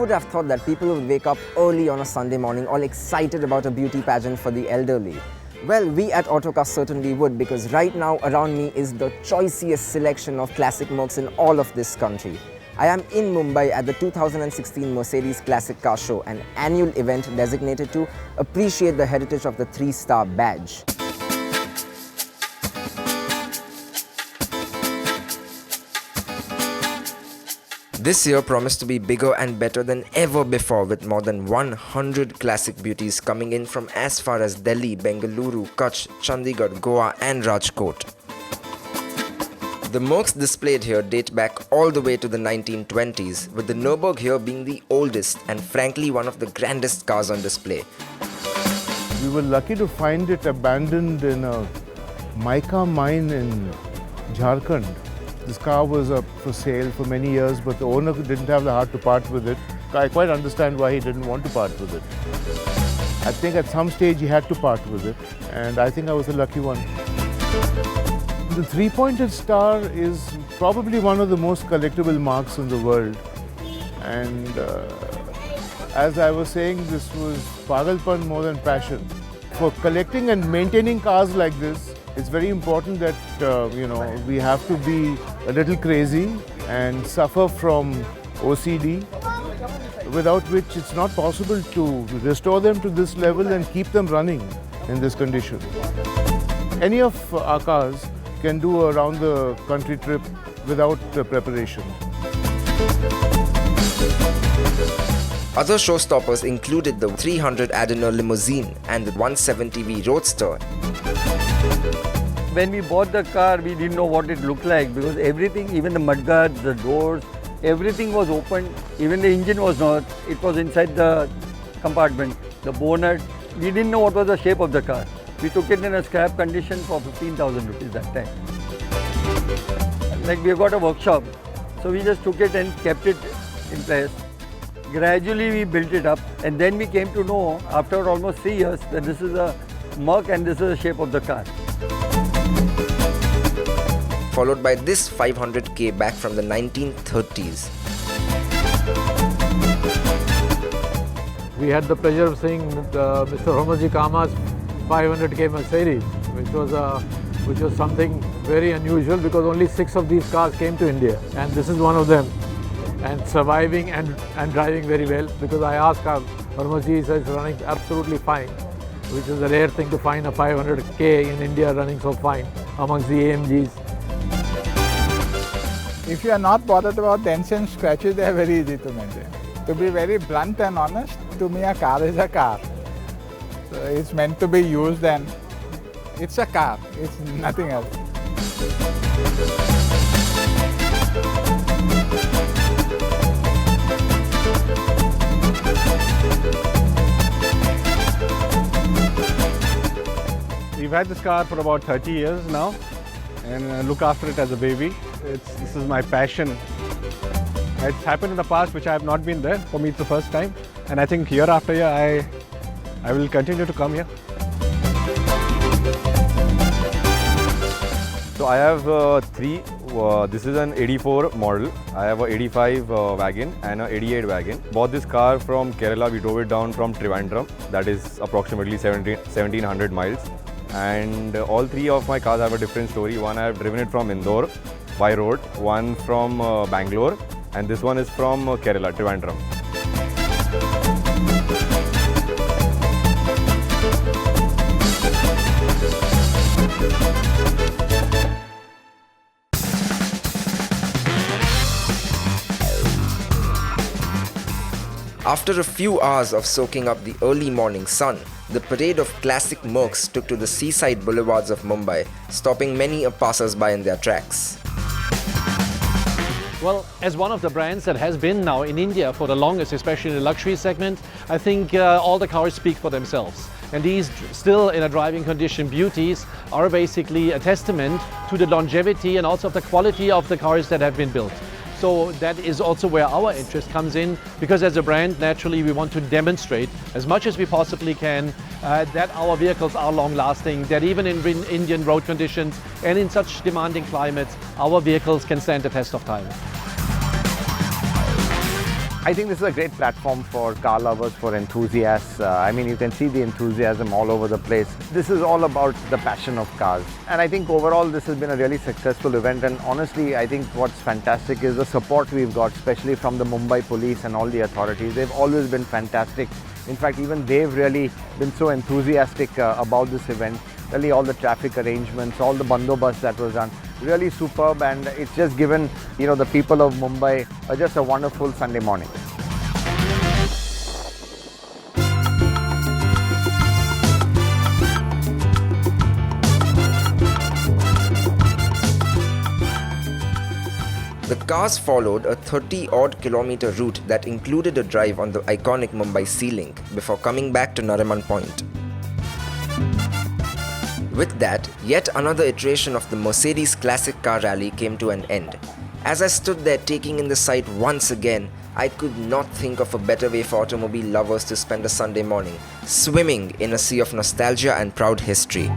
would have thought that people would wake up early on a Sunday morning all excited about a beauty pageant for the elderly? Well, we at Autocar certainly would, because right now around me is the choicest selection of classic Mercs in all of this country. I am in Mumbai at the 2016 Mercedes Classic Car Show, an annual event designated to appreciate the heritage of the 3-star badge. This year promised to be bigger and better than ever before, with more than 100 classic beauties coming in from as far as Delhi, Bengaluru, Kutch, Chandigarh, Goa and Rajkot. The Mercs displayed here date back all the way to the 1920s, with the Nürburgring here being the oldest and frankly one of the grandest cars on display. We were lucky to find it abandoned in a mica mine in Jharkhand. This car was up for sale for many years, but the owner didn't have the heart to part with it. I quite understand why he didn't want to part with it. I think at some stage he had to part with it, and I think I was the lucky one. The three-pointed star is probably one of the most collectible marks in the world. And as I was saying, this was pagalpan more than passion. For collecting and maintaining cars like this, it's very important that we have to be a little crazy and suffer from OCD, without which it's not possible to restore them to this level and keep them running in this condition. Any of our cars can do a round the country trip without preparation. Other showstoppers included the 300 Adenauer limousine and the 170V Roadster. When we bought the car, we didn't know what it looked like, because everything, even the mudguards, the doors, everything was open. Even the engine was not. It was inside the compartment. The bonnet, we didn't know what was the shape of the car. We took it in a scrap condition for 15,000 rupees that time. Like, we got a workshop, so we just took it and kept it in place. Gradually we built it up, and then we came to know after almost 3 years that this is a Merc and this is the shape of the car. Followed by this 500k back from the 1930s. We had the pleasure of seeing Mr. Homerji Kama's 500k Mercedes, which was something very unusual, because only 6 of these cars came to India, and this is one of them, and surviving and driving very well. Because I asked Homerji, he says it's running absolutely fine, which is a rare thing to find a 500k in India running so fine amongst the AMGs. If you are not bothered about dents and scratches, they are very easy to maintain. To be very blunt and honest, to me a car is a car. So it's meant to be used, and it's a car, it's nothing else. We've had this car for about 30 years now, and look after it as a baby. This is my passion. It's happened in the past which I have not been there. For me, it's the first time, and I think year after year I will continue to come here. So I have three. This is an 84 model. I have a 85 wagon and a 88 wagon. Bought this car from Kerala. We drove it down from Trivandrum. That is approximately 1700 miles. And all 3 of my cars have a different story. One I have driven it from Indore by road, one from Bangalore, and this one is from Kerala, Trivandrum. After a few hours of soaking up the early morning sun, the parade of classic Mercs took to the seaside boulevards of Mumbai, stopping many passers-by in their tracks. Well, as one of the brands that has been now in India for the longest, especially in the luxury segment, I think all the cars speak for themselves. And these still in a driving condition beauties are basically a testament to the longevity and also of the quality of the cars that have been built. So that is also where our interest comes in, because as a brand, naturally, we want to demonstrate as much as we possibly can that our vehicles are long-lasting, that even in Indian road conditions and in such demanding climates, our vehicles can stand the test of time. I think this is a great platform for car lovers, for enthusiasts. I mean, you can see the enthusiasm all over the place. This is all about the passion of cars. And I think overall this has been a really successful event. And honestly, I think what's fantastic is the support we've got, especially from the Mumbai police and all the authorities. They've always been fantastic. In fact, even they've really been so enthusiastic about this event. Really all the traffic arrangements, all the bandobast that was done, really superb, and it's just given, you know, the people of Mumbai just a wonderful Sunday morning. The cars followed a 30-odd kilometer route that included a drive on the iconic Mumbai Sea Link before coming back to Nariman Point. With that, yet another iteration of the Mercedes Classic Car Rally came to an end. As I stood there taking in the sight once again, I could not think of a better way for automobile lovers to spend a Sunday morning, swimming in a sea of nostalgia and proud history.